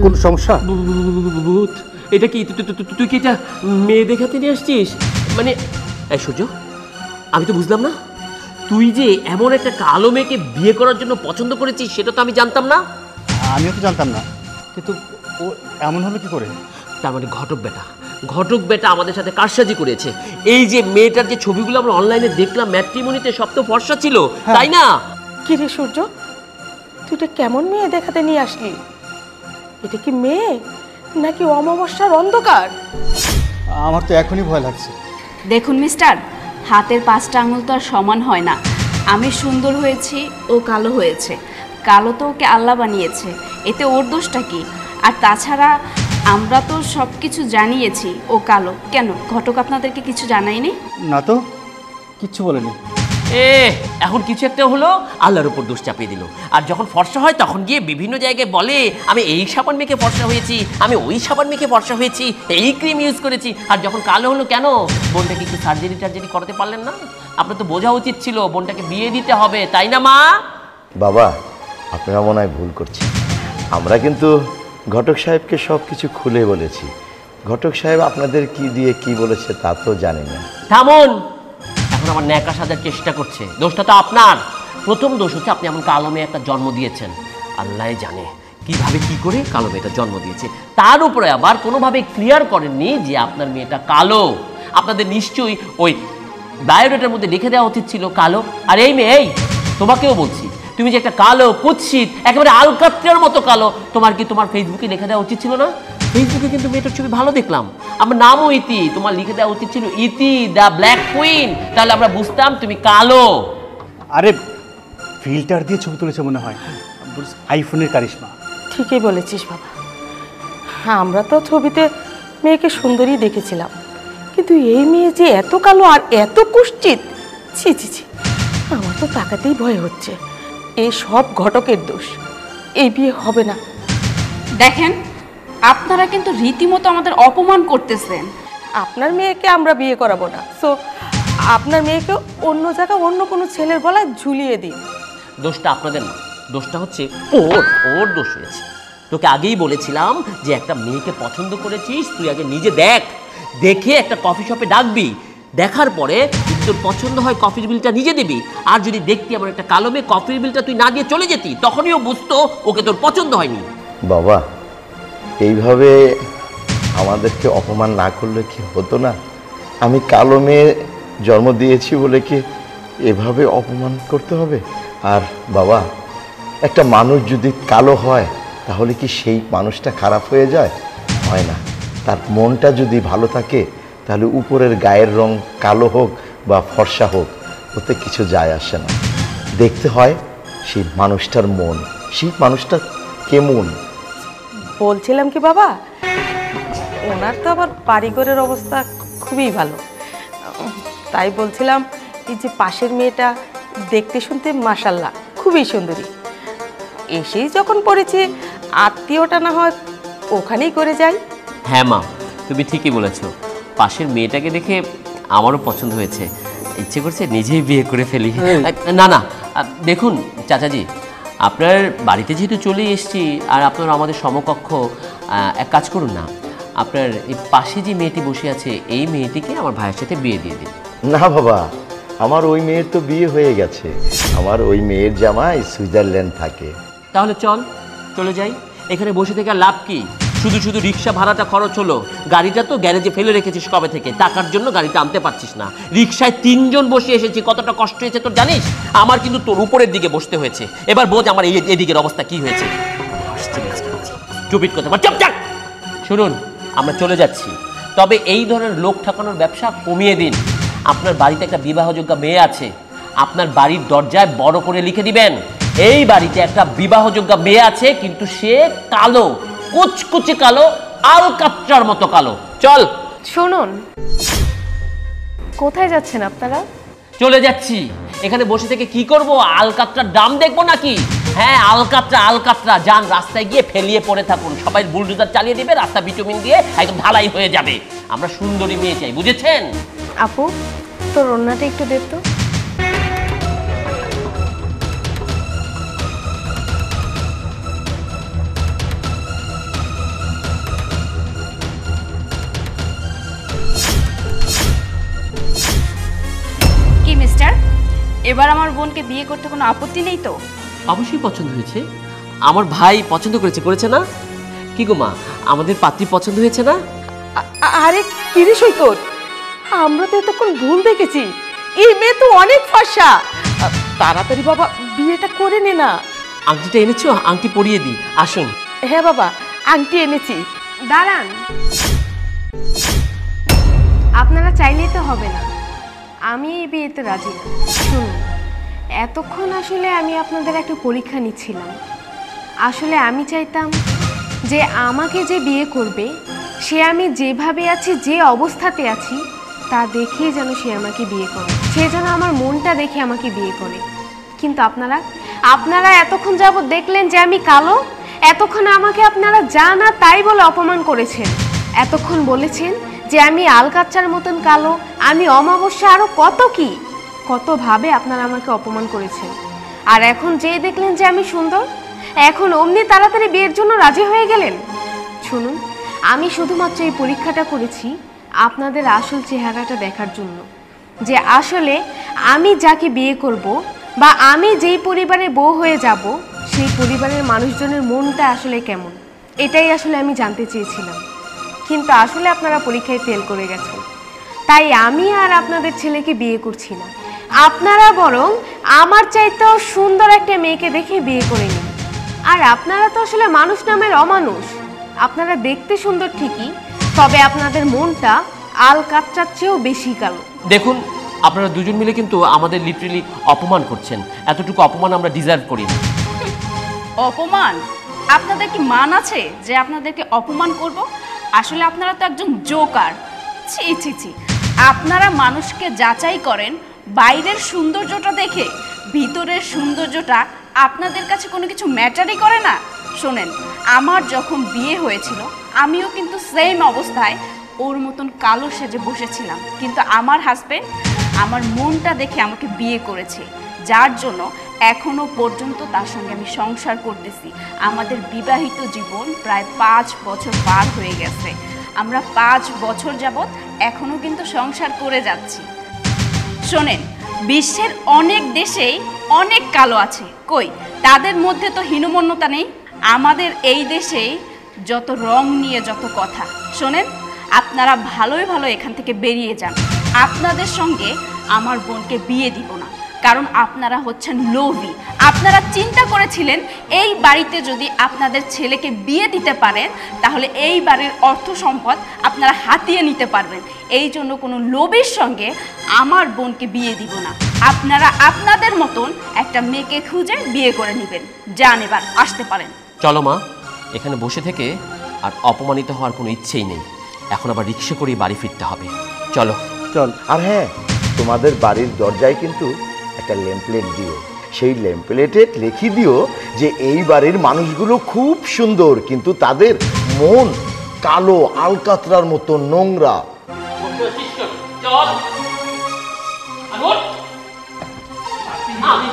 কোন সমস্যা? ভূত? এটা কি তুই কি এটা মেয়ে দেখাতে নিয়ে আসছিস? মানে এই সূর্য, আমি তো বুঝলাম না, তুই যে এমন একটা কালো মেয়েকে বিয়ে করার জন্য পছন্দ করেছিস সেটা তো আমি জানতাম না। আমিও তো জানতাম না, কিন্তু ও এমন হলো কি করে? তার মানে ঘটক বেটা আমাদের সাথে কারসাজি করেছে। এই যে মেয়েটার যে ছবিগুলো আমরা অনলাইনে দেখলাম ম্যাট্রিমনিতে, সব তো ফর্সা ছিল, তাই না? কি রে সূর্য, তুই এটা কেমন মেয়ে দেখাতে নিয়ে আসলি? এটা কি মেয়ে নাকি অমাবস্যার অন্ধকার? আমার তো এখনই ভয় লাগছে। দেখুন মিস্টার, হাতের 5টা আঙুল তো আর সমান হয় না। আমি সুন্দর হয়েছি, ও কালো হয়েছে। কালো তো ওকে আল্লাহ বানিয়েছে, এতে ওর দোষটা কি? আর তাছাড়া আমরা তো সব কিছু জানিয়েছি ও কালো। কেন ঘটক আপনাদেরকে কিছু জানায়নি? না তো, কিচ্ছু বলেনি। এখন কিছু একটা হলো, আল্লাহর উপর দোষ চাপিয়ে দিল। আর যখন ফর্সা হয় তখন গিয়ে বিভিন্ন জায়গায় বলে আমি এই সাবান মেখে ফর্সা হয়েছি, আমি ওই সাবান মেখে ফর্সা হয়েছি, এই ক্রিম ইউজ করেছি। আর যখন কালো হলো, কেন বোনটাকে একটু সার্জারি করাতে পারলেন না? আপনার তো বোঝা উচিত ছিল বোনটাকে বিয়ে দিতে হবে, তাই না মা? বাবা, আপনারা মনে হয় ভুল করছেন। আমরা কিন্তু ঘটক সাহেবকে সব কিছু খুলে বলেছি। ঘটক সাহেব আপনাদের কি দিয়ে কি বলেছে তা তো জানি না। থামুন, এখন আমার ন্যাকা সাজার চেষ্টা করছে। দোষটা তো আপনার। প্রথম দোষ হচ্ছে আপনি এমন কালো মেয়ে একটা জন্ম দিয়েছেন। আল্লাহ জানে কিভাবে কি করে কালো মেয়েটা জন্ম দিয়েছে। তার উপরে আবার কোনোভাবে ক্লিয়ার করেননি যে আপনার মেয়েটা কালো। আপনাদের নিশ্চয়ই ওই বায়োডাটার মধ্যে লিখে দেওয়া উচিত ছিল কালো। আর এই মেয়ে, এই তোমাকেও বলছি, তুমি যে একটা কালো কুৎসিত একেবারে আলকাত্রার মতো কালো, তোমার কি তোমার ফেসবুকে লিখে দেওয়া উচিত ছিল না? ফেসবুকে কিন্তু মেয়েটার ছবি ভালো দেখলাম, আমার নামও ইতি, তোমার লিখে দেওয়া উচিত ছিল ইতি দ্য ব্ল্যাক কুইন, তাহলে আমরা বুঝতাম তুমি কালো। আরে ফিল্টার দিয়ে ছবি তুলেছে মনে হয়, আইফোনের কারিশমা। ঠিকই বলেছিস বাবা, আমরা তো ছবিতে মেয়েকে সুন্দরী দেখেছিলাম, কিন্তু এই মেয়ে যে এত কালো আর এত কুৎসিত, ছি ছি ছি, আমার তো তাকাতেই ভয় হচ্ছে। এই সব ঘটকের দোষ, এই বিয়ে হবে না। দেখেন, আপনারা কিন্তু রীতিমতো আমাদের অপমান করতেছেন। আপনার মেয়েকে আমরা বিয়ে করাবো না, সো আপনার মেয়েকে অন্য জায়গায় অন্য কোনো ছেলের গলায় ঝুলিয়ে দিন। দোষটা আপনাদের না, দোষটা হচ্ছে ওর দোষ হয়েছে। তোকে আগেই বলেছিলাম যে একটা মেয়েকে পছন্দ করেছিস, তুই আগে নিজে দেখে একটা কফি শপে ডাকবি, দেখার পরে যদি তোর পছন্দ হয় কফির বিলটা নিজে দিবি। আর যদি দেখতি আমার একটা কালো মেয়ে, কফির বিলটা তুই না দিয়ে চলে যেতি, তখনই ও বুঝতো ওকে তোর পছন্দ হয়নি। বাবা, এইভাবে আমাদেরকে অপমান না করলে কি হতো না? আমি কালো মেয়ে জন্ম দিয়েছি বলে কি এভাবে অপমান করতে হবে? আর বাবা, একটা মানুষ যদি কালো হয় তাহলে কি সেই মানুষটা খারাপ হয়ে যায়? হয় না। তার মনটা যদি ভালো থাকে তাহলে উপরের গায়ের রং কালো হোক বা ফর্সা হোক, ওতে কিছু যায় আসে না। দেখতে হয় সেই মানুষটার মন, সেই মানুষটা কেমন। বলছিলাম কি বাবা, ওনার তো আবার বাড়িঘরের অবস্থা খুবই ভালো, তাই বলছিলাম এই যে পাশের মেয়েটা দেখতে শুনতে মাশাল্লাহ খুবই সুন্দরী, এসেই যখন পড়েছি আত্মীয়টা না হয় ওখানেই করে যাই। হ্যাঁ মা, তুমি ঠিকই বলেছো। পাশের মেয়েটাকে দেখে আমারও পছন্দ হয়েছে, ইচ্ছে করছে নিজেই বিয়ে করে ফেলি। না, দেখুন চাচাজি, আপনার বাড়িতে যেহেতু চলে এসেছি আর আপনার আমাদের সমকক্ষ, এক কাজ করুন না, আপনার এই পাশে যে মেয়েটি বসে আছে এই মেয়েটিকে আমার ভাইয়ের সাথে বিয়ে দিয়ে দিন। না বাবা, আমার ওই মেয়ের তো বিয়ে হয়ে গেছে। আমার ওই মেয়ের জামাই সুইজারল্যান্ড থাকে। তাহলে চলে যাই, এখানে বসে থেকে আর লাভ কি? শুধু রিক্সা ভাড়াটা খরচ হলো, গাড়িটা তো গ্যারেজে ফেলে রেখেছিস কবে থেকে, টাকার জন্য গাড়িটা আনতে পারছিস না। রিক্সায় 3 জন বসে এসেছি, কতটা কষ্ট হয়েছে তোর জানিস? আমার কিন্তু তোর উপরের দিকে বসতে হয়েছে। এবার বোঝ আমার এদিকের অবস্থা কি হয়েছে। চুপিট করতে পার, চুপ। শুনুন, আমরা চলে যাচ্ছি, তবে এই ধরনের লোক ঠকানোর ব্যবসা কমিয়ে দিন। আপনার বাড়িতে একটা বিবাহযোগ্য মেয়ে আছে, আপনার বাড়ির দরজায় বড় করে লিখে দিবেন এই বাড়িতে একটা বিবাহযোগ্য মেয়ে আছে, কিন্তু সে কালো, কুচকুচে কালো, আলকাত্রার মতো কালো। চল। শুনুন, কোথায় যাচ্ছেন আপনারা? চলে যাচ্ছি। এখানে বসে থেকে কি করব? আলকাত্রার দাম দেখবো নাকি? হ্যাঁ, আলকাত্রা। যান, রাস্তায় গিয়ে ফেলিয়ে পড়ে থাকুন, সবাই বুলডোজার চালিয়ে দিবে, রাস্তা বিটুমিন দিয়ে একদম ঢালাই হয়ে যাবে। আমরা সুন্দরী মেয়ে চাই, বুঝেছেন? আপু, তোর ওড়নাটা একটু দে তো। এবার আমার বোনকে বিয়ে করতে কোনো আপত্তি নেই তো? অবশ্যই পছন্দ হয়েছে। আমার ভাই পছন্দ করেছে না? কি গো মা, আমাদের পাত্রী পছন্দ হয়েছে না? আরে কিরে সৈকত, আমরা তো এতক্ষণ ভুল দেখেছি। এই মেয়ে তো অনেক ফর্সা। তাড়াতাড়ি বাবা বিয়েটা করে নে না। আংটিটা এনেছো? আংটি পরিয়ে দিই, আসুন। হ্যাঁ বাবা, আংটি এনেছি। দাঁড়ান, আপনারা চাইলেই তো হবে না। আমি এই বিয়েতে রাজি না। শুনুন, এতক্ষণ আসলে আমি আপনাদের একটা পরীক্ষা নিচ্ছিলাম। আসলে আমি চাইতাম যে আমাকে যে বিয়ে করবে সে আমি যেভাবে আছি, যে অবস্থাতে আছি তা দেখেই যেন সে আমাকে বিয়ে করে, সে যেন আমার মনটা দেখে আমাকে বিয়ে করে। কিন্তু আপনারা এতক্ষণ যাবত দেখলেন যে আমি কালো। এতক্ষণ আমাকে আপনারা যা না তাই বলে অপমান করেছেন। এতক্ষণ বলেছেন যে আমি আলকাচ্চার মতন কালো, আমি অমাবস্যা, আরো কতভাবে আপনারা আমাকে অপমান করেছেন। আর এখন যে দেখলেন যে আমি সুন্দর, এখন অমনি তাড়াতাড়ি বিয়ের জন্য রাজি হয়ে গেলেন। শুনুন, আমি শুধুমাত্র এই পরীক্ষাটা করেছি আপনাদের আসল চেহারাটা দেখার জন্য, যে আসলে আমি যাকে বিয়ে করব বা আমি যেই পরিবারে বউ হয়ে যাব সেই পরিবারের মানুষজনের মনটা আসলে কেমন, এটাই আসলে আমি জানতে চেয়েছিলাম। কিন্তু আসলে আপনারা পরীক্ষায় ফেল করে গেছেন। তাই আমি আর আপনাদের ছেলেকে বিয়ে করছি না। আপনারা বরং আমার চাইতেও সুন্দর একটা মেয়েকে দেখে বিয়ে করে নিন। আর আপনারা তো আসলে মানুষ নামের অমানুষ। আপনারা দেখতে সুন্দর ঠিকই, তবে আপনাদের মনটা আল কাচ্চার চেয়েও বেশি কালো। দেখুন, আপনারা দুজন মিলে কিন্তু আমাদের লিটারেলি অপমান করছেন। এতটুকু অপমান আমরা ডিজার্ভ করি না। অপমান? আপনাদের কি মান আছে যে আপনাদেরকে অপমান করব? আসলে আপনারা তো একজন জোকার। ছি ছি ছি, আপনারা মানুষকে যাচাই করেন বাইরের সৌন্দর্যটা দেখে, ভিতরের সৌন্দর্যটা আপনাদের কাছে কোনো কিছু ম্যাটারই করে না। শোনেন, আমার যখন বিয়ে হয়েছিল আমিও কিন্তু সেম অবস্থায় ওর মতন কালো সেজে বসেছিলাম, কিন্তু আমার হাজবেন্ড আমার মনটা দেখে আমাকে বিয়ে করেছে, যার জন্য এখনো পর্যন্ত তার সঙ্গে আমি সংসার করতেছি। আমাদের বিবাহিত জীবন প্রায় 5 বছর পার হয়ে গেছে। আমরা 5 বছর যাবৎ এখনো কিন্তু সংসার করে যাচ্ছি। শোনেন, বিশ্বের অনেক দেশেই অনেক কালো আছে, কই তাদের মধ্যে তো হীনমন্যতা নেই। আমাদের এই দেশেই যত রং নিয়ে যত কথা। শোনেন, আপনারা ভালোই ভালো এখান থেকে বেরিয়ে যান। আপনাদের সঙ্গে আমার বোনকে বিয়ে দিব না, কারণ আপনারা হচ্ছেন লোভী। আপনারা চিন্তা করেছিলেন এই বাড়িতে যদি আপনাদের ছেলেকে বিয়ে দিতে পারেন তাহলে এই বাড়ির অর্থ সম্পদ আপনারা হাতিয়ে নিতে পারবেন। এই জন্য কোনো লোভীর সঙ্গে আমার বোনকে বিয়ে দিব না। আপনারা আপনাদের মতন একটা মেয়েকে খুঁজে বিয়ে করে নেবেন। যান, এবার আসতে পারেন। চলো মা, এখানে বসে থেকে আর অপমানিত হওয়ার কোনো ইচ্ছেই নেই। এখন আবার রিক্সা করে বাড়ি ফিরতে হবে। চলো। চল। আর হ্যাঁ, তোমাদের বাড়ির দরজায় কিন্তু একটা লেমপ্লেট দিও। সেই লেমপ্লেটে লিখে দিও যে এই বাড়ির মানুষগুলো খুব সুন্দর, কিন্তু তাদের মন কালো আলকাতরার মতো নোংরা। চল। আমি